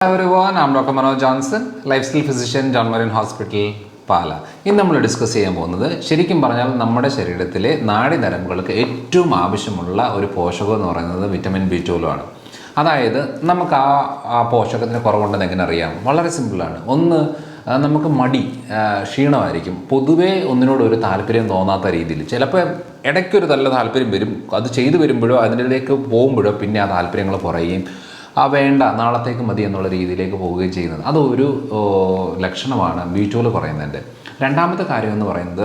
Hello everyone, I'm Dr. Manoj Johnson, Lifestyle Physician, John Marine Hospital, പാല. ഇന്ന് നമ്മൾ discuss ചെയ്യാൻ പോകുന്നത് ശരിക്കും പറഞ്ഞാൽ നമ്മുടെ ശരീരത്തിലെ നാഡീനരമ്പുകൾക്ക് ഏറ്റവും ആവശ്യമുള്ള ഒരു പോഷകം എന്ന് പറയുന്നത് വിറ്റമിൻ B12 ആണ്. അതായത് നമുക്ക് ആ പോഷകത്തിന് കുറവുണ്ടെന്ന് എങ്ങനെ അറിയാം? വളരെ സിമ്പിളാണ്. ഒന്ന്, നമുക്ക് മടി, ക്ഷീണമായിരിക്കും. പൊതുവേ ഒന്നിനോട് ഒരു താല്പര്യം തോന്നാത്ത രീതിയിൽ ചിലപ്പോൾ ഇടയ്ക്കൊരു നല്ല താല്പര്യം വരും. അത് ചെയ്തു വരുമ്പോഴോ അതിലേക്ക് പോകുമ്പോഴോ പിന്നെ ആ താല്പര്യങ്ങൾ കുറയുകയും വേണ്ട നാളത്തേക്ക് മതി എന്നുള്ള രീതിയിലേക്ക് പോവുകയും ചെയ്യുന്നത് അതൊരു ലക്ഷണമാണ് B12 കുറയുന്നതിൻ്റെ. രണ്ടാമത്തെ കാര്യം എന്ന് പറയുന്നത്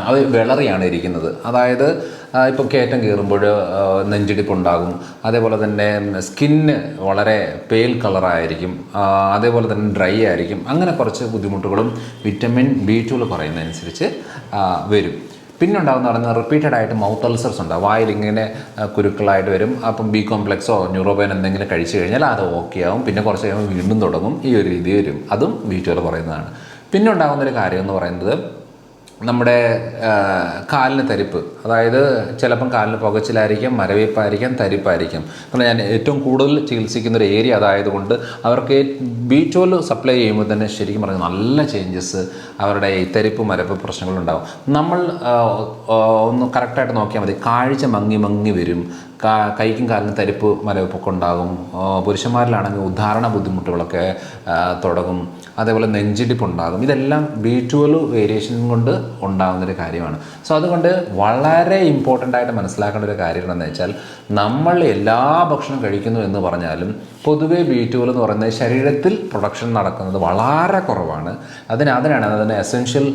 അത് വിളറിയാണ് ഇരിക്കുന്നത്. അതായത് ഇപ്പോൾ കയറ്റം കയറുമ്പോൾ നെഞ്ചിടിപ്പുണ്ടാകും, അതേപോലെ തന്നെ സ്കിന്ന് വളരെ പെയിൽ കളറായിരിക്കും, അതേപോലെ തന്നെ ഡ്രൈ ആയിരിക്കും. അങ്ങനെ കുറച്ച് ബുദ്ധിമുട്ടുകളും വിറ്റമിൻ B12 കുറയുന്നതനുസരിച്ച് വരും. പിന്നെ ഉണ്ടാകുന്ന പറയുന്നത് റിപ്പീറ്റഡ് ആയിട്ട് മൗത്ത് അൾസർസ് ഉണ്ടാകും. വായിൽ ഇങ്ങനെ കുരുക്കളായിട്ട് വരും. അപ്പം B കോംപ്ലക്സോ ന്യൂറോബൈൻ എന്തെങ്കിലും കഴിച്ചു കഴിഞ്ഞാൽ അത് ഓക്കെ ആവും. പിന്നെ കുറച്ച് കഴിയുമ്പോൾ വീണ്ടും തുടങ്ങും. ഈ ഒരു രീതി വരും. അതും B12 പറയുന്നതാണ്. പിന്നെ ഉണ്ടാകുന്നൊരു കാര്യം എന്ന് പറയുന്നത് നമ്മുടെ കാലിന് തരിപ്പ്. അതായത് ചിലപ്പം കാലിന് പുകച്ചിലായിരിക്കും, മരവിപ്പായിരിക്കും, തരിപ്പായിരിക്കും. കാരണം ഞാൻ ഏറ്റവും കൂടുതൽ ചികിത്സിക്കുന്നൊരു ഏരിയ അതായതുകൊണ്ട് അവർക്ക് B12 സപ്ലൈ ചെയ്യുമ്പോൾ തന്നെ ശരിക്കും പറഞ്ഞാൽ നല്ല ചേഞ്ചസ് അവരുടെ ഈ തരിപ്പ് മരപ്പ് പ്രശ്നങ്ങളുണ്ടാകും. നമ്മൾ ഒന്ന് കറക്റ്റായിട്ട് നോക്കിയാൽ മതി. കാഴ്ച മങ്ങി വരും, കൈക്കും കാലിനും തരിപ്പ് മരവിപ്പൊക്കെ ഉണ്ടാകും. പുരുഷന്മാരിലാണെങ്കിൽ ഉദ്ധാരണ ബുദ്ധിമുട്ടുകളൊക്കെ തുടങ്ങും. അതേപോലെ നെഞ്ചിടിപ്പുണ്ടാകും. ഇതെല്ലാം B12 വേരിയേഷൻ കൊണ്ട് ഉണ്ടാകുന്നൊരു കാര്യമാണ്. സോ അതുകൊണ്ട് വളരെ ഇമ്പോർട്ടൻ്റ് ആയിട്ട് മനസ്സിലാക്കേണ്ട ഒരു കാര്യം എന്താണെന്ന് വെച്ചാൽ, നമ്മൾ എല്ലാ ഭക്ഷണം കഴിക്കുന്നു എന്ന് പറഞ്ഞാലും പൊതുവേ B12 എന്ന് പറയുന്നത് ശരീരത്തിൽ പ്രൊഡക്ഷൻ നടക്കുന്നത് വളരെ കുറവാണ്. അതിനാണ് അതിന് എസെൻഷ്യൽ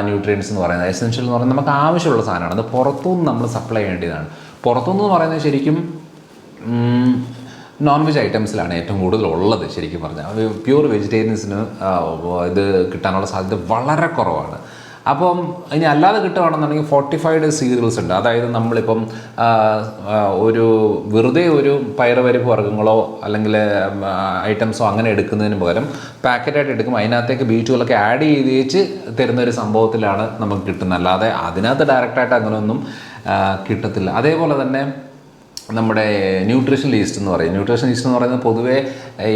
ന്യൂട്രിയൻസ് എന്ന് പറയുന്നത്. എസെൻഷ്യൽ എന്ന് പറയുന്നത് നമുക്ക് ആവശ്യമുള്ള സാധനമാണ്. അത് പുറത്തുനിന്ന് നമ്മൾ സപ്ലൈ ചെയ്യേണ്ടതാണ്. പുറത്തുനിന്ന് പറയുന്നത് ശരിക്കും നോൺ വെജ് ഐറ്റംസിലാണ് ഏറ്റവും കൂടുതൽ ഉള്ളത്. ശരിക്കും പറഞ്ഞാൽ പ്യൂർ വെജിറ്റേറിയൻസിന് ഇത് കിട്ടാനുള്ള സാധ്യത വളരെ കുറവാണ്. അപ്പം ഇനി അല്ലാതെ കിട്ടുകയാണെന്നുണ്ടെങ്കിൽ ഫോർട്ടിഫൈഡ് സീരിയൽസ് ഉണ്ട്. അതായത് നമ്മളിപ്പം വെറുതെ ഒരു പയറുപരിപ്പ് വർഗ്ഗങ്ങളോ അല്ലെങ്കിൽ ഐറ്റംസോ അങ്ങനെ എടുക്കുന്നതിന് പകരം പാക്കറ്റായിട്ട് എടുക്കും. അതിനകത്തേക്ക് B12 ഒക്കെ ആഡ് ചെയ്ത് വെച്ച് തരുന്നൊരു സംഭവത്തിലാണ് നമുക്ക് കിട്ടുന്നത്. അല്ലാതെ അതിനകത്ത് ഡയറക്റ്റായിട്ട് അങ്ങനെയൊന്നും കിട്ടത്തില്ല. അതേപോലെ തന്നെ നമ്മുടെ ന്യൂട്രീഷൻ ഈസ്റ്റ് എന്ന് പറയും. ന്യൂട്രീഷൻ ഈസ്റ്റ് എന്ന് പറയുന്നത് പൊതുവേ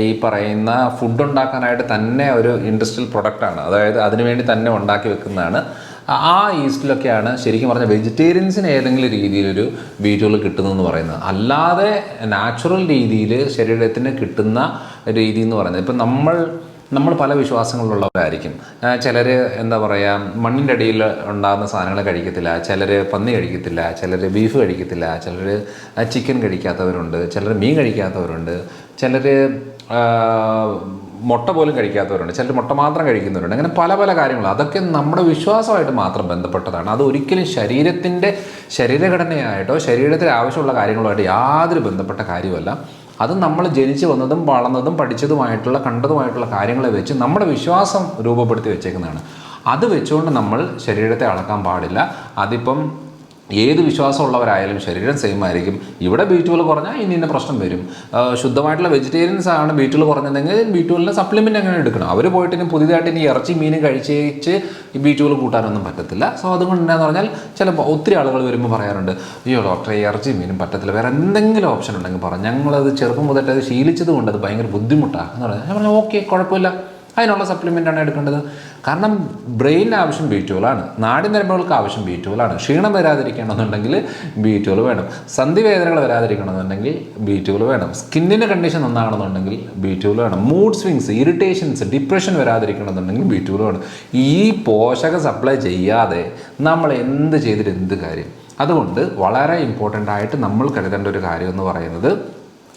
ഈ പറയുന്ന ഫുഡ് ഉണ്ടാക്കാനായിട്ട് തന്നെ ഒരു ഇൻഡസ്ട്രിയൽ പ്രൊഡക്റ്റാണ്. അതായത് അതിനുവേണ്ടി തന്നെ ഉണ്ടാക്കി വെക്കുന്നതാണ്. ആ ഈസ്റ്റിലൊക്കെയാണ് ശരിക്കും പറഞ്ഞാൽ വെജിറ്റേറിയൻസിന് ഏതെങ്കിലും രീതിയിലൊരു B12 കിട്ടുന്നതെന്ന് പറയുന്നത്. അല്ലാതെ നാച്ചുറൽ രീതിയിൽ ശരീരത്തിന് കിട്ടുന്ന രീതി എന്ന് പറയുന്നത്, ഇപ്പം നമ്മൾ പല വിശ്വാസങ്ങളിലുള്ളവരായിരിക്കും. ചിലർ എന്താ പറയുക, മണ്ണിൻ്റെ അടിയിൽ ഉണ്ടാകുന്ന സാധനങ്ങൾ കഴിക്കത്തില്ല, ചിലർ പന്നി കഴിക്കത്തില്ല, ചിലർ ബീഫ് കഴിക്കത്തില്ല, ചിലർ ചിക്കൻ കഴിക്കാത്തവരുണ്ട്, ചിലർ മീൻ കഴിക്കാത്തവരുണ്ട്, ചിലർ മുട്ട പോലും കഴിക്കാത്തവരുണ്ട്, ചിലർ മുട്ട മാത്രം കഴിക്കുന്നവരുണ്ട്. അങ്ങനെ പല പല കാര്യങ്ങൾ. അതൊക്കെ നമ്മുടെ വിശ്വാസമായിട്ട് മാത്രം ബന്ധപ്പെട്ടതാണ്. അത് ഒരിക്കലും ശരീരഘടനയായിട്ടോ ശരീരത്തിന് ആവശ്യമുള്ള കാര്യങ്ങളുമായിട്ട് യാതൊരു ബന്ധപ്പെട്ട കാര്യമല്ല. അത് നമ്മൾ ജനിച്ചു വന്നതും വളർന്നതും പഠിച്ചതുമായിട്ടുള്ള കണ്ടതുമായിട്ടുള്ള കാര്യങ്ങളെ വെച്ച് നമ്മുടെ വിശ്വാസം രൂപപ്പെടുത്തി വെച്ചേക്കുന്നതാണ്. അത് വെച്ചുകൊണ്ട് നമ്മൾ ശരീരത്തെ അളക്കാൻ പാടില്ല. അതിപ്പം ഏത് വിശ്വാസമുള്ളവരായാലും ശരീരം സെയിം ആയിരിക്കും. ഇവിടെ B12 കുറഞ്ഞാൽ ഇന്ന പ്രശ്നം വരും. ശുദ്ധമായിട്ടുള്ള വെജിറ്റേറിയൻസ് ആണ് B12 കുറഞ്ഞതെങ്കിൽ B12 സപ്ലിമെൻ്റ് എങ്ങനെ എടുക്കണം? അവർ പോയിട്ട് ഇനി പുതിയതായിട്ട് ഇനി ഇറച്ചി മീനും കഴിച്ചേച്ച് ഈ B12 കൂട്ടാനൊന്നും പറ്റത്തില്ല. സോ അതുകൊണ്ട് എന്താണെന്ന് പറഞ്ഞാൽ ചിലപ്പോൾ ഒത്തിരി ആളുകൾ വരുമ്പോൾ പറയാറുണ്ട്, അയ്യോ ഡോക്ടറെ ഇറച്ചി മീനും പറ്റത്തില്ല, വേറെ എന്തെങ്കിലും ഓപ്ഷൻ ഉണ്ടെങ്കിൽ പറഞ്ഞു. ഞങ്ങളത് ചെറുപ്പം മുതലേ അത് ശീലിച്ചത് കൊണ്ട് അത് ഭയങ്കര ബുദ്ധിമുട്ടാണ് എന്ന് പറഞ്ഞാൽ ഞാൻ പറഞ്ഞു ഓക്കെ, കുഴപ്പമില്ല, അതിനുള്ള സപ്ലിമെൻ്റാണ് എടുക്കേണ്ടത്. കാരണം ബ്രെയിനിന് ആവശ്യം B12 ആണ്, നാഡീനരമ്പുകൾക്ക് ആവശ്യം B12 ആണ്. ക്ഷീണം വരാതിരിക്കണമെന്നുണ്ടെങ്കിൽ B12 വേണം, സന്ധിവേദനകൾ വരാതിരിക്കണമെന്നുണ്ടെങ്കിൽ B12 വേണം, സ്കിന്നിൻ്റെ കണ്ടീഷൻ നന്നാകണമെന്നുണ്ടെങ്കിൽ B12 വേണം, മൂഡ് സ്വിങ്സ്, ഇറിറ്റേഷൻസ്, ഡിപ്രഷൻ വരാതിരിക്കണമെന്നുണ്ടെങ്കിൽ B12 വേണം. ഈ പോഷക സപ്ലൈ ചെയ്യാതെ നമ്മൾ എന്ത് ചെയ്തിട്ട് എന്ത് കാര്യം? അതുകൊണ്ട് വളരെ ഇമ്പോർട്ടൻ്റ് ആയിട്ട് നമ്മൾ കരുതേണ്ട ഒരു കാര്യം എന്ന് പറയുന്നത്,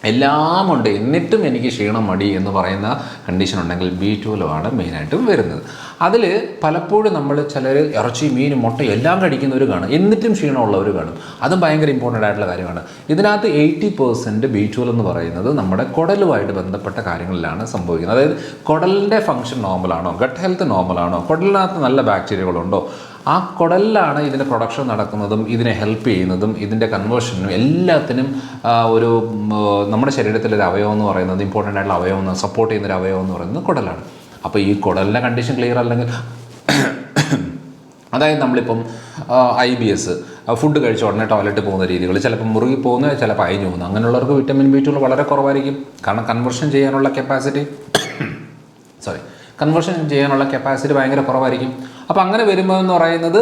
എല്ലാം ഉണ്ട് എന്നിട്ടും എനിക്ക് ക്ഷീണം മടി എന്ന് പറയുന്ന കണ്ടീഷൻ ഉണ്ടെങ്കിൽ B12 ആണ് മെയിനായിട്ടും വരുന്നത്. അതിൽ പലപ്പോഴും നമ്മൾ ചിലർ ഇറച്ചി മീൻ മുട്ട എല്ലാം കഴിക്കുന്നവർ കാണും, എന്നിട്ടും ക്ഷീണമുള്ളവർ കാണും. അതും ഭയങ്കര ഇമ്പോർട്ടൻ്റ് ആയിട്ടുള്ള കാര്യമാണ്. ഇതിനകത്ത് 80% B12 എന്ന് പറയുന്നത് നമ്മുടെ കുടലുമായിട്ട് ബന്ധപ്പെട്ട കാര്യങ്ങളിലാണ് സംഭവിക്കുന്നത്. അതായത് കുടലിൻ്റെ ഫങ്ഷൻ നോർമലാണോ, ഗട്ട് ഹെൽത്ത് നോർമലാണോ, കുടലിനകത്ത് നല്ല ബാക്ടീരിയകളുണ്ടോ, ആ കുടലിലാണ് ഇതിൻ്റെ പ്രൊഡക്ഷൻ നടക്കുന്നതും ഇതിനെ ഹെൽപ്പ് ചെയ്യുന്നതും ഇതിൻ്റെ കൺവേർഷനും എല്ലാത്തിനും ഒരു നമ്മുടെ ശരീരത്തിലൊരു അവയവം എന്ന് പറയുന്നത്, ഇമ്പോർട്ടൻ്റ് ആയിട്ടുള്ള അവയവം, സപ്പോർട്ട് ചെയ്യുന്നൊരു അവയവം എന്ന് പറയുന്നത് കുടലാണ്. അപ്പോൾ ഈ കുടലിൻ്റെ കണ്ടീഷൻ ക്ലിയർ അല്ലെങ്കിൽ അതായത് നമ്മളിപ്പം IBS ഫുഡ് കഴിച്ച ഉടനെ ടോയ്ലറ്റ് പോകുന്ന രീതികൾ, ചിലപ്പോൾ മുറുകി പോകുന്ന, ചിലപ്പോൾ അയഞ്ഞു പോകുന്നു. അങ്ങനെയുള്ളവർക്ക് വിറ്റമിൻ B12 വളരെ കുറവായിരിക്കും. കാരണം കൺവേർഷൻ ചെയ്യാനുള്ള കപ്പാസിറ്റി ഭയങ്കര കുറവായിരിക്കും. അപ്പോൾ അങ്ങനെ വരുമ്പോൾ എന്ന് പറയുന്നത്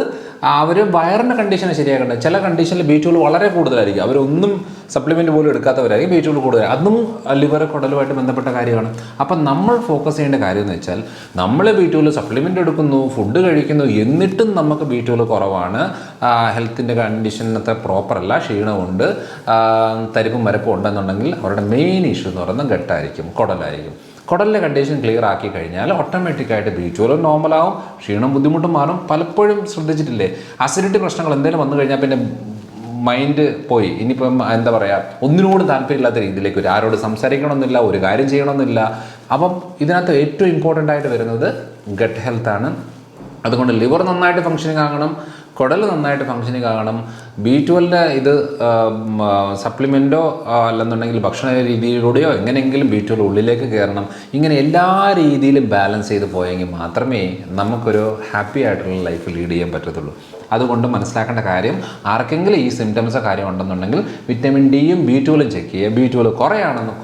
അവർ വയറിൻ്റെ കണ്ടീഷനെ ശരിയാക്കേണ്ടത്. ചില കണ്ടീഷനിൽ B12 വളരെ കൂടുതലായിരിക്കും. അവരൊന്നും സപ്ലിമെൻറ്റ് പോലും എടുക്കാത്തവരായിരിക്കും B12 കൂടുതൽ. അതും ലിവർ കുടലുമായിട്ട് ബന്ധപ്പെട്ട കാര്യമാണ്. അപ്പം നമ്മൾ ഫോക്കസ് ചെയ്യേണ്ട കാര്യം എന്ന് വെച്ചാൽ നമ്മൾ B12 സപ്ലിമെൻ്റ് എടുക്കുന്നു, ഫുഡ് കഴിക്കുന്നു, എന്നിട്ടും നമുക്ക് B12 കുറവാണ്, ഹെൽത്തിൻ്റെ കണ്ടീഷനത്തെ പ്രോപ്പറല്ല, ക്ഷീണമുണ്ട്, തരിപ്പും മരപ്പും ഉണ്ടെന്നുണ്ടെങ്കിൽ അവരുടെ മെയിൻ ഇഷ്യൂ എന്ന് പറയുന്നത് ഗട്ടായിരിക്കും, കുടലായിരിക്കും. കുടലിൻ്റെ കണ്ടീഷൻ ക്ലിയർ ആക്കി കഴിഞ്ഞാൽ ഓട്ടോമാറ്റിക്കായിട്ട് B12 നോർമലാവും, ക്ഷീണം ബുദ്ധിമുട്ടും മാറും. പലപ്പോഴും ശ്രദ്ധിച്ചിട്ടില്ലേ, അസിഡിറ്റി പ്രശ്നങ്ങൾ എന്തെങ്കിലും വന്നു കഴിഞ്ഞാൽ പിന്നെ മൈൻഡ് പോയി. ഇനിയിപ്പം എന്താ പറയുക, ഒന്നിനോടും താല്പര്യമില്ലാത്ത രീതിയിലേക്ക് വരും. ആരോട് സംസാരിക്കണമെന്നില്ല, ഒരു കാര്യം ചെയ്യണമെന്നില്ല. അപ്പം ഇതിനകത്ത് ഏറ്റവും ഇമ്പോർട്ടൻ്റ് ആയിട്ട് വരുന്നത് ഗട്ട് ഹെൽത്താണ്. അതുകൊണ്ട് ലിവർ നന്നായിട്ട് ഫങ്ഷനിങ് ആകണം, കുടൽ നന്നായിട്ട് ഫങ്ഷനിങ് ആകണം. B12 ഇത് സപ്ലിമെൻറ്റോ അല്ലെന്നുണ്ടെങ്കിൽ ഭക്ഷണ രീതിയിലൂടെയോ എങ്ങനെയെങ്കിലും B12 ഉള്ളിലേക്ക് കയറണം. ഇങ്ങനെ എല്ലാ രീതിയിലും ബാലൻസ് ചെയ്ത് പോയെങ്കിൽ മാത്രമേ നമുക്കൊരു ഹാപ്പി ആയിട്ടുള്ള ലൈഫ് ലീഡ് ചെയ്യാൻ പറ്റത്തുള്ളൂ. അതുകൊണ്ട് മനസ്സിലാക്കേണ്ട കാര്യം, ആർക്കെങ്കിലും ഈ സിംറ്റംസോ കാര്യം ഉണ്ടെന്നുണ്ടെങ്കിൽ വിറ്റമിൻ ഡിയും B12 ചെക്ക് ചെയ്യുക. B12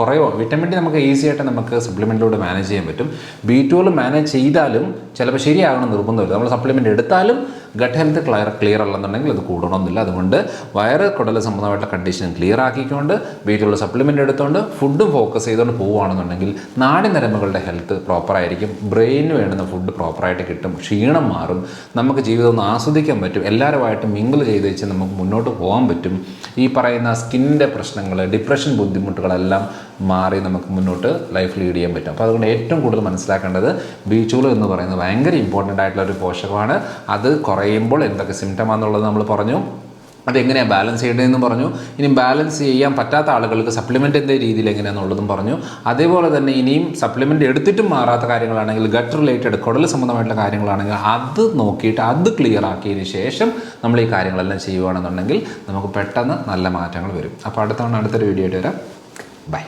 കുറയോ വിറ്റമിൻ ഡി നമുക്ക് ഈസി ആയിട്ട് നമുക്ക് സപ്ലിമെൻറ്റിലൂടെ മാനേജ് ചെയ്യാൻ പറ്റും. B12 മാനേജ് ചെയ്താലും ചിലപ്പോൾ ശരിയാകണം നിർബന്ധമില്ല. നമ്മൾ സപ്ലിമെൻറ്റ് എടുത്താലും ഗട്ട് ഹെൽത്ത് ക്ലിയർ അല്ലെന്നുണ്ടെങ്കിൽ അത് കൂടണമെന്നില്ല. അതുകൊണ്ട് വയറ് കുടൽ സംബന്ധമായിട്ടുള്ള കണ്ടീഷൻ ക്ലിയർ ആക്കിക്കൊണ്ട് B12 സപ്ലിമെൻ്റ് എടുത്തുകൊണ്ട് ഫുഡും ഫോക്കസ് ചെയ്തുകൊണ്ട് പോവുകയാണെന്നുണ്ടെങ്കിൽ നാഡിനരമ്പുകളുടെ ഹെൽത്ത് പ്രോപ്പറായിരിക്കും, ബ്രെയിനിന് വേണ്ടുന്ന ഫുഡ് പ്രോപ്പറായിട്ട് കിട്ടും, ക്ഷീണം മാറും, നമുക്ക് ജീവിതം ഒന്ന് ആസ്വദിക്കാൻ പറ്റും, എല്ലാവരുമായിട്ട് മിങ്കിൾ ചെയ്ത് വെച്ച് നമുക്ക് മുന്നോട്ട് പോകാൻ പറ്റും. ഈ പറയുന്ന സ്കിന്നിൻ്റെ പ്രശ്നങ്ങൾ, ഡിപ്രഷൻ ബുദ്ധിമുട്ടുകളെല്ലാം മാറി നമുക്ക് മുന്നോട്ട് ലൈഫ് ലീഡ് ചെയ്യാൻ പറ്റും. അപ്പോൾ അതുകൊണ്ട് ഏറ്റവും കൂടുതൽ മനസ്സിലാക്കേണ്ടത് B12 എന്ന് പറയുന്നത് ഭയങ്കര ഇമ്പോർട്ടൻ്റ് ആയിട്ടുള്ള ഒരു പോഷകമാണ്. അത് കുറയുമ്പോൾ എന്തൊക്കെ സിംറ്റമാണെന്നുള്ളത് നമ്മൾ പറഞ്ഞു, അതെങ്ങനെയാണ് ബാലൻസ് ചെയ്യേണ്ടതെന്ന് പറഞ്ഞു. ഇനി ബാലൻസ് ചെയ്യാൻ പറ്റാത്ത ആളുകൾക്ക് സപ്ലിമെൻറ്റിൻ്റെ രീതിയിൽ എങ്ങനെയാണെന്നുള്ളതും പറഞ്ഞു. അതേപോലെ തന്നെ ഇനിയും സപ്ലിമെൻ്റ് എടുത്തിട്ടും മാറാത്ത കാര്യങ്ങളാണെങ്കിൽ, ഗട്ട് റിലേറ്റഡ് കുടൽ സംബന്ധമായിട്ടുള്ള കാര്യങ്ങളാണെങ്കിൽ അത് നോക്കിയിട്ട് അത് ക്ലിയർ ആക്കിയതിന് ശേഷം നമ്മൾ ഈ കാര്യങ്ങളെല്ലാം ചെയ്യുകയാണെന്നുണ്ടെങ്കിൽ നമുക്ക് പെട്ടെന്ന് നല്ല മാറ്റങ്ങൾ വരും. അപ്പോൾ അടുത്തൊരു വീഡിയോ ആയിട്ട് വരാം. ബൈ.